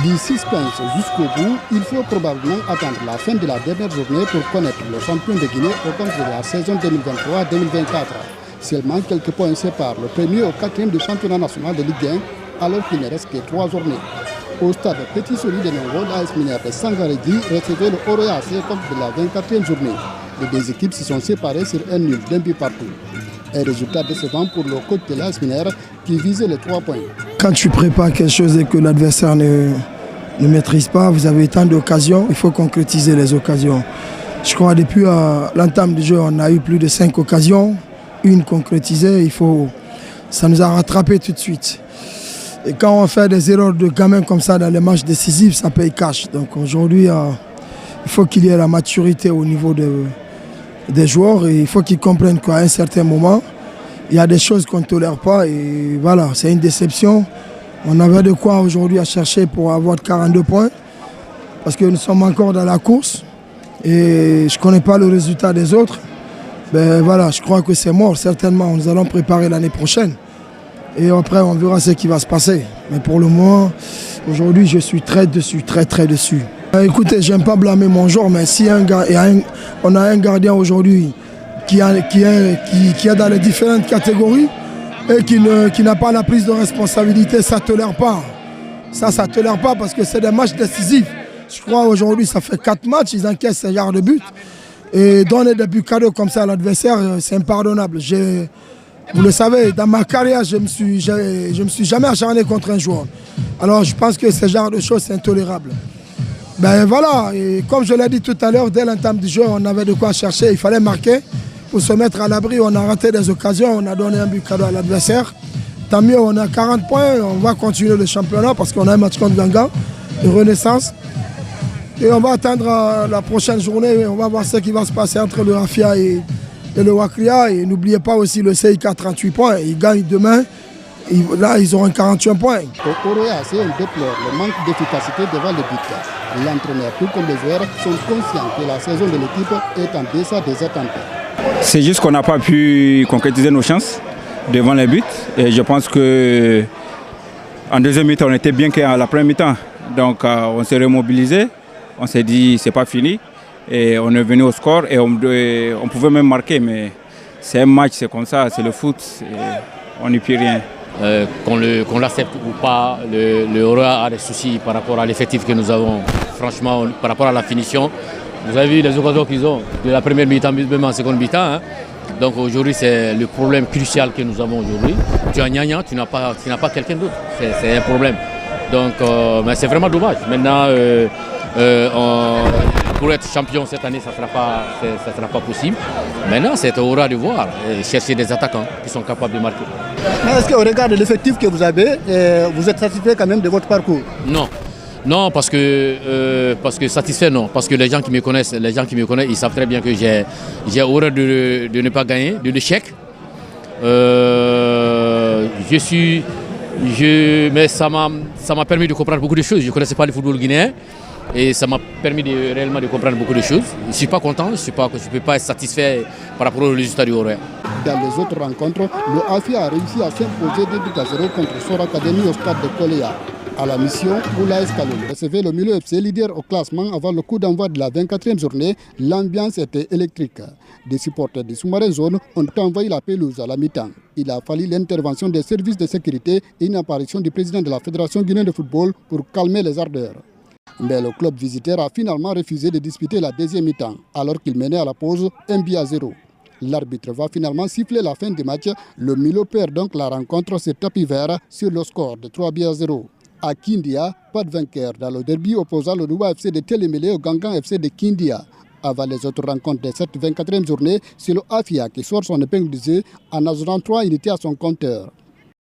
Du suspense jusqu'au bout, il faut probablement attendre la fin de la dernière journée pour connaître le champion de Guinée au cours de la saison 2023-2024. Seulement quelques points séparent le premier au quatrième du championnat national de Ligue 1, alors qu'il ne reste que 3 journées. Au stade Petit Soli de Nongo, l'AS Minaire de Sangarégui recevait le Oroya AC comme de la 24e journée. Les deux équipes se sont séparées sur un nul d'un but partout. Un résultat décevant pour le coach de l'AS Minaire qui visait les 3 points. Quand tu prépares quelque chose et que l'adversaire ne maîtrise pas, vous avez tant d'occasions, il faut concrétiser les occasions. Je crois que depuis l'entame du jeu, on a eu plus de 5 occasions, une concrétisée, ça nous a rattrapé tout de suite. Et quand on fait des erreurs de gamin comme ça dans les matchs décisifs, ça paye cash. Donc aujourd'hui, il faut qu'il y ait la maturité au niveau des joueurs et il faut qu'ils comprennent qu'à un certain moment, il y a des choses qu'on ne tolère pas et voilà, c'est une déception. On avait de quoi aujourd'hui à chercher pour avoir 42 points parce que nous sommes encore dans la course et je ne connais pas le résultat des autres. Ben voilà, je crois que c'est mort, certainement. Nous allons préparer l'année prochaine et après on verra ce qui va se passer. Mais pour le moment, aujourd'hui, je suis très déçu, très déçu. Écoutez, je n'aime pas blâmer mon joueur, mais si on a un gardien aujourd'hui qui est dans les différentes catégories et qui n'a pas la prise de responsabilité, ça ne tolère pas. Ça ne tolère pas parce que c'est des matchs décisifs. Je crois aujourd'hui, ça fait 4 matchs, ils encaissent ce genre de but. Et donner des buts cadeaux comme ça à l'adversaire, c'est impardonnable. Vous le savez, dans ma carrière, je ne me suis jamais acharné contre un joueur. Alors je pense que ce genre de choses, c'est intolérable. Ben voilà, et comme je l'ai dit tout à l'heure, dès l'entame du jeu, on avait de quoi chercher, il fallait marquer pour se mettre à l'abri. On a raté des occasions, on a donné un but cadeau à l'adversaire. Tant mieux, on a 40 points, on va continuer le championnat parce qu'on a un match contre Ganga, de renaissance. Et on va attendre la prochaine journée, on va voir ce qui va se passer entre le Rafia et le Wakria. Et n'oubliez pas aussi le CIK 38 points, ils gagnent demain. Là, ils auront 41 points. Au Oroya AC, on déplore le manque d'efficacité devant le but. L'entraîneur, tout comme les joueurs, sont conscients que la saison de l'équipe est en deçà des attentes. C'est juste qu'on n'a pas pu concrétiser nos chances devant les buts. Et je pense qu'en deuxième mi-temps, on était bien qu'à la première mi-temps. Donc on s'est remobilisé, on s'est dit c'est pas fini. Et on est venu au score et on pouvait même marquer. Mais c'est un match, c'est comme ça, c'est le foot. On n'y peut rien. Qu'on l'accepte ou pas, le Oroya a des soucis par rapport à l'effectif que nous avons. Franchement, par rapport à la finition, vous avez vu les occasions qu'ils ont de la première mi-temps, même en seconde mi-temps. Hein. Donc aujourd'hui, c'est le problème crucial que nous avons aujourd'hui. Tu as Nyanya, tu n'as pas quelqu'un d'autre. C'est un problème. Donc, mais c'est vraiment dommage. Maintenant, pour être champion cette année, ça ne sera pas possible. Maintenant, c'est au Oroya de voir, chercher des attaquants qui sont capables de marquer. Mais est-ce qu'au regard de l'effectif que vous avez, vous êtes satisfait quand même de votre parcours? Non, parce que satisfait, non. Parce que les gens qui me connaissent, ils savent très bien que j'ai horreur de ne pas gagner, de l'échec. Mais ça m'a permis de comprendre beaucoup de choses. Je ne connaissais pas le football guinéen. Et ça m'a permis réellement de comprendre beaucoup de choses. Je ne suis pas content, je ne peux pas être satisfait par rapport au résultat du Oroya. Dans les autres rencontres, le AFI a réussi à s'imposer 2-0 contre Sor Academy au stade de Koléa. À la mission, où l'AS Kaloum recevait le Milieu FC leader au classement avant le coup d'envoi de la 24e journée, l'ambiance était électrique. Des supporters du sous-marin zone ont envahi la pelouse à la mi-temps. Il a fallu l'intervention des services de sécurité et une apparition du président de la Fédération guinéenne de football pour calmer les ardeurs. Mais le club visiteur a finalement refusé de disputer la deuxième mi-temps, alors qu'il menait à la pause 1-0. L'arbitre va finalement siffler la fin du match. Le Milo perd donc la rencontre sur tapis vert sur le score de 3-0. À Kindia, pas de vainqueur dans le derby opposant le Louba FC de Télémélé au Gangan FC de Kindia. Avant les autres rencontres de cette 24e journée, c'est le AFIA qui sort son épingle du jeu en ajoutant 3 unités à son compteur.